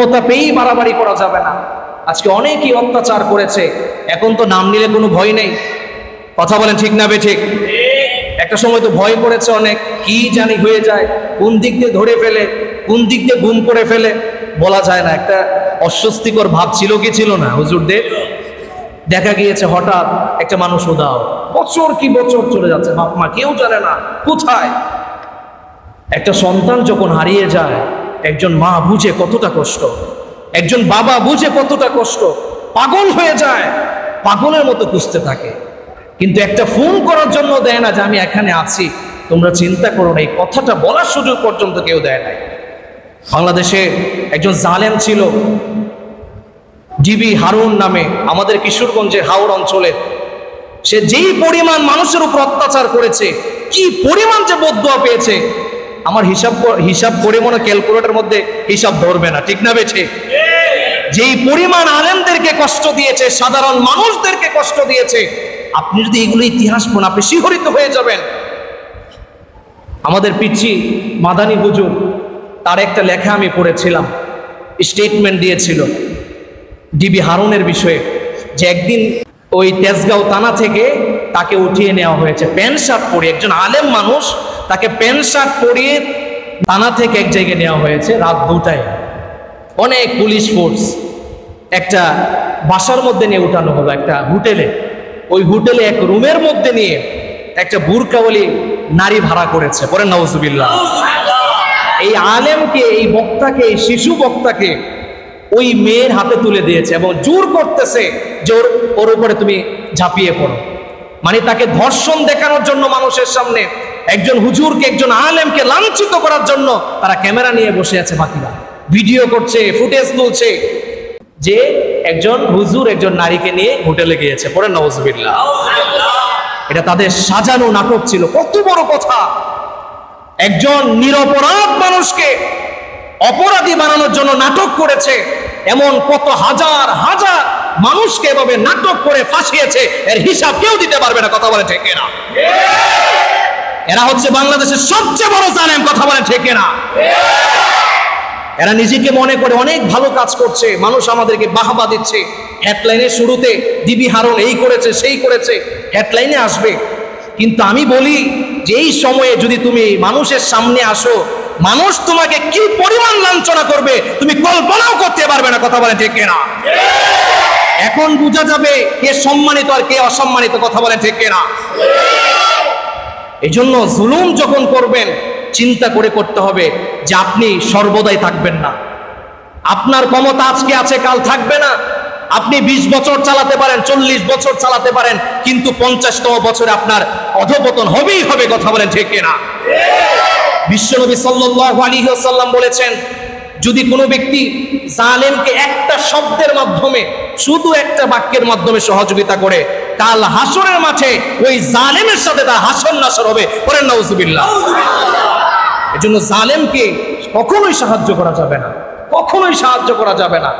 ক্ষমতা পেয়েই বাড়াবাড়ি করা যাবে না। আজকে অনেকেই অত্যাচার করেছে, এখন তো নাম নিলে কোনো ভয় নেই। কথা বলেন ঠিক না বেঠিক? একটা সময় তো ভয় করেছে অনেক, কি জানি হয়ে যায়, কোন দিক দিয়ে ধরে ফেলে, কোন দিক দিয়ে গুম করে ফেলে, বলা যায় না। একটা অস্বস্তিকর ভাব ছিল কি ছিল না হুজুরদের? দেখা গিয়েছে হঠাৎ একটা মানুষ উদাও, বছর কি বছর চলে যাচ্ছে, বাপ মা কেউ জানে না কোথায়। একটা সন্তান যখন হারিয়ে যায়, একজন মা বুঝে কতটা কষ্ট, একজন বাবা বুঝে কতটা কষ্ট, পাগল হয়ে যায়, পাগলের মতো খুঁজতে থাকে। কিন্তু একটা ফোন করার জন্য দেয় না যে আমি এখানে আছি, তোমরা চিন্তা করো না, এই কথাটা বলার সুযোগ পর্যন্ত কেউ দেয় নাই। বাংলাদেশে একজন জালেম ছিল, ডিবি হারুন নামে, আমাদের কিশোরগঞ্জের হাওড় অঞ্চলের। সে যেই পরিমাণ মানুষের উপর অত্যাচার করেছে, কি পরিমাণ যে বদদুয়া পেয়েছে, আমার হিসাব করে মনে ক্যালকুলেটরের মধ্যে হিসাব ধরবে না, ঠিক না বেঠে? যেই পরিমাণ আলেমদেরকে কষ্ট দিয়েছে, সাধারণ মানুষদেরকে কষ্ট দিয়েছে, আপনি যদি এগুলো ইতিহাস পড়েন আপনি শিহরিত হয়ে যাবেন। আমাদের পিচ্চি মাদানী হুজুর, তার একটা লেখা আমি পড়েছিলাম, স্টেটমেন্ট দিয়েছিল ডিবি হারুনের বিষয়ে, যে একদিন ওই তেজগাঁও থানা থেকে তাকে উঠিয়ে নেওয়া হয়েছে প্যান্ট শার্ট পরিয়ে, একজন আলেম মানুষ, তাকে প্যান্ট শার্ট পরিয়ে থানা থেকে এক জায়গায় নেওয়া হয়েছে রাত 2টায়, অনেক পুলিশ ফোর্স, একটা বাসার মধ্যে নিয়ে উঠানো হলো, একটা হোটেলে। ওই হোটেলে এক রুমের মধ্যে নিয়ে একটা বুরকাওয়ালি নারী ভাড়া করেছে, পরে নাউজুবিল্লাহ। এই আলেমকে, এই বক্তাকে, এই শিশু বক্তাকে ওই মেয়ের হাতে তুলে দিয়েছে এবং জোর করতেছে যে ওর উপরে তুমি ঝাঁপিয়ে পড়ো। মানে তাকে ধর্ষণ দেখানোর জন্য মানুষের সামনে একজন হুজুরকে, একজন আলেমকে লাঞ্ছিত করার জন্য তারা ক্যামেরা নিয়ে বসে আছে, বাকিরা ভিডিও করছে, ফুটেজ তুলছে যে একজন হুজুর একজন নারীকে নিয়ে হোটেলে গিয়েছে, পরে নাউজুবিল্লাহ। এটা তাদের সাজানো নাটক ছিল। কত বড় কথা! একজন নিরপরাধ মানুষকে অপরাধী বানানোর জন্য নাটক করেছে, এমন কত হাজার হাজার মানুষকে এভাবে নাটক করে ফাঁসিয়েছে, এর হিসাব কেউ দিতে পারবে না। কথা বলে ঠিক না? এরা হচ্ছে বাংলাদেশের সবচেয়ে বড় জালেম। কথা বলে ঠিক না? এরা নিজেকে মনে করে অনেক ভালো কাজ করছে, মানুষ আমাদেরকে বাহবা দিচ্ছে। হেডলাইনের শুরুতে ডিবি হারুন এই করেছে সেই করেছে, হেডলাইনে আসবে। কিন্তু আমি বলি যে এই সময়ে যদি তুমি মানুষের সামনে আসো, মানুষ তোমাকে কি পরিমাণ লাঞ্ছনা করবে তুমি কল্পনাও করতে পারবে না। কথা বলেন ঠিক না? এখন বোঝা যাবে কে সম্মানিত আর কে অসম্মানিত। কথা বলেন ঠিক না? এই জন্য জুলুম যখন করবেন চিন্তা করে করতে হবে যে আপনি সর্বদাই থাকবেন না। আপনার ক্ষমতা আজকে আছে, কাল থাকবে না। আপনি 20 বছর চালাতে পারেন, 40 বছর চালাতে পারেন, কিন্তু 50তম বছরে আপনার অধঃপতন হবেই হবে। কথা বলেন ঠিক না? বিশ্বনবী সাল্লাল্লাহু আলাইহি ওয়াসাল্লাম বলেছেন, যদি কোনো ব্যক্তি জালেমকে একটা শব্দের মাধ্যমে, শুধু একটা বাক্যের মাধ্যমে সহযোগিতা করে, কাল হাসরের মাঠে ওই জালেমের সাথে তার হাসর নাসর হবে। বলেন নাউজুবিল্লাহ। এজন্য জালেমকে কখনোই সাহায্য করা যাবে না, কখনোই সাহায্য করা যাবে না।